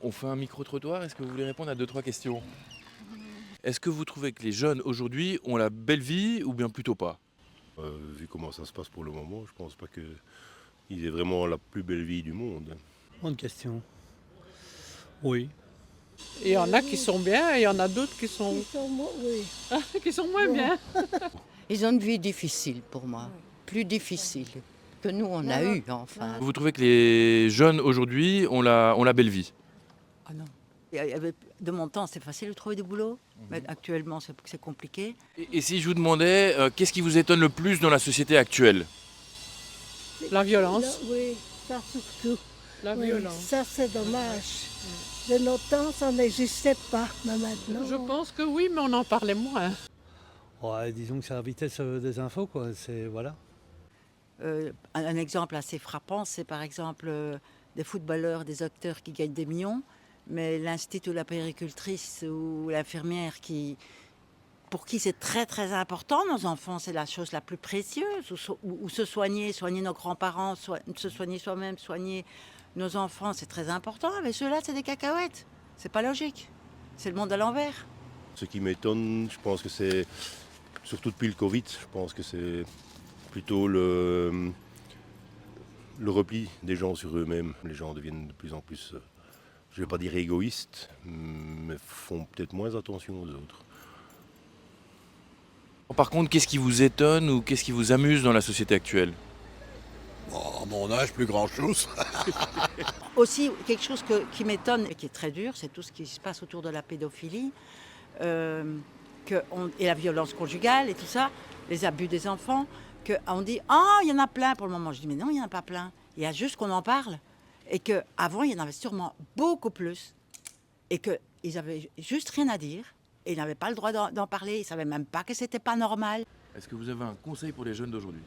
On fait un micro-trottoir, est-ce que vous voulez répondre à 2-3 questions? Est-ce que vous trouvez que les jeunes aujourd'hui ont la belle vie ou bien plutôt pas? Vu comment ça se passe pour le moment, je pense pas qu'ils aient vraiment la plus belle vie du monde. Bonne question. Oui. Il y en a qui sont bien et il y en a d'autres qui sont, Oui. qui sont moins bien. Ils ont une vie difficile pour moi, plus difficile que nous on a eu enfin. Vous trouvez que les jeunes aujourd'hui ont la belle vie? Ah non. De mon temps, c'est facile de trouver du boulot, mais actuellement, c'est compliqué. Et si je vous demandais, qu'est-ce qui vous étonne le plus dans la société actuelle? La violence. Oui, ça surtout. La Oui, violence. ça c'est dommage. De notre temps, ça n'existait pas, mais maintenant. Je pense que oui, mais on en parlait moins. Ouais, disons que c'est la vitesse des infos, quoi. C'est, voilà. Un exemple assez frappant, c'est par exemple des footballeurs, des acteurs qui gagnent des millions, mais l'institut ou la puéricultrice ou l'infirmière pour qui c'est très très important, nos enfants, c'est la chose la plus précieuse, ou se soigner nos grands-parents, se soigner soi-même, soigner nos enfants, c'est très important. Mais ceux-là, c'est des cacahuètes. C'est pas logique. C'est le monde à l'envers. Ce qui m'étonne, je pense que c'est, surtout depuis le Covid, je pense que c'est plutôt le repli des gens sur eux-mêmes. Les gens deviennent de plus en plus, je ne vais pas dire égoïstes, mais font peut-être moins attention aux autres. Par contre, qu'est-ce qui vous étonne ou qu'est-ce qui vous amuse dans la société actuelle? À mon âge, plus grand-chose. Aussi, quelque chose qui m'étonne et qui est très dur, c'est tout ce qui se passe autour de la pédophilie et la violence conjugale et tout ça, les abus des enfants, qu'on dit « Ah, il y en a plein pour le moment ». Je dis « Mais non, il n'y en a pas plein. Il y a juste qu'on en parle. » Et qu'avant, il y en avait sûrement beaucoup plus. Et qu'ils n'avaient juste rien à dire. Et ils n'avaient pas le droit d'en parler. Ils ne savaient même pas que ce n'était pas normal. Est-ce que vous avez un conseil pour les jeunes d'aujourd'hui?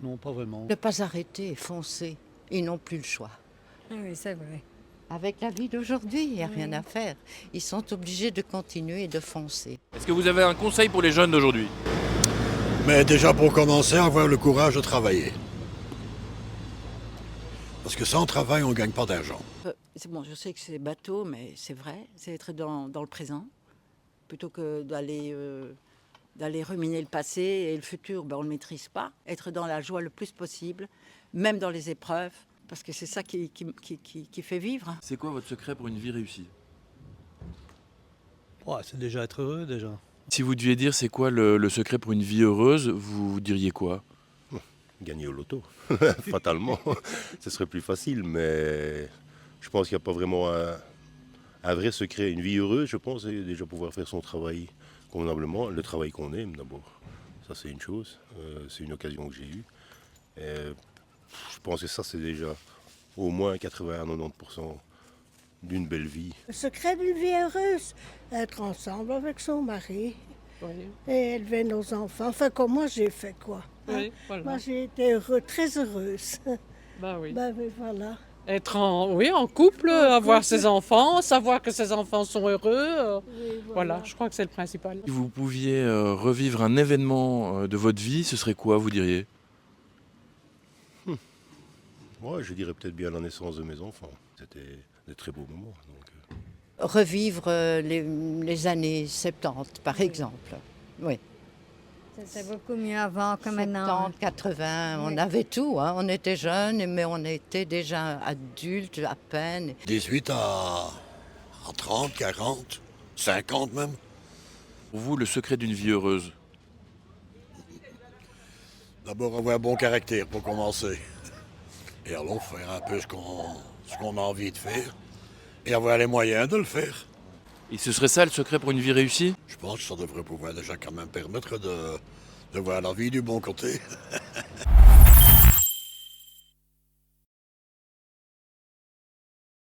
Non, pas vraiment. Ne pas arrêter, foncer. Ils n'ont plus le choix. Oui, c'est vrai. Avec la vie d'aujourd'hui, il n'y a rien à faire. Ils sont obligés de continuer et de foncer. Est-ce que vous avez un conseil pour les jeunes d'aujourd'hui? Mais déjà, pour commencer, avoir le courage de travailler. Parce que sans travail, on ne gagne pas d'argent. C'est bon, je sais que c'est bateau, mais c'est vrai. C'est être dans le présent. Plutôt que d'aller ruminer le passé et le futur, on ne le maîtrise pas. Être dans la joie le plus possible, même dans les épreuves, parce que c'est ça qui fait vivre. C'est quoi votre secret pour une vie réussie? Ouais, c'est déjà être heureux, déjà. Si vous deviez dire c'est quoi le secret pour une vie heureuse, vous diriez quoi? Gagner au loto, fatalement. Ce serait plus facile, mais je pense qu'il n'y a pas vraiment un vrai secret. Une vie heureuse, je pense, c'est déjà pouvoir faire son travail convenablement, le travail qu'on aime d'abord. Ça, c'est une chose, c'est une occasion que j'ai eue. Et je pense que ça, c'est déjà au moins 80-90% d'une belle vie. Le secret d'une vie heureuse, être ensemble avec son mari Oui, et élever nos enfants. Enfin, comme moi, j'ai fait quoi. oui, voilà. Moi, j'ai été très heureuse. Bah oui. Mais voilà. Être en couple, avoir ses enfants, savoir que ses enfants sont heureux. Oui, Voilà, je crois que c'est le principal. Si vous pouviez revivre un événement de votre vie, ce serait quoi, vous diriez? Moi, je dirais peut-être bien la naissance de mes enfants. C'était de très beaux moments. Donc, Revivre les années 70, par exemple. Oui. C'était beaucoup mieux avant que maintenant. 70, 80, on Oui. avait tout. Hein. On était jeunes, mais on était déjà adultes à peine. 18 à 30, 40, 50 même. Pour vous, le secret d'une vie heureuse? D'abord, avoir un bon caractère pour commencer. Et alors, faire un peu ce qu'on a envie de faire. Et avoir les moyens de le faire. Et ce serait ça le secret pour une vie réussie? Je pense que ça devrait pouvoir déjà quand même permettre de voir la vie du bon côté.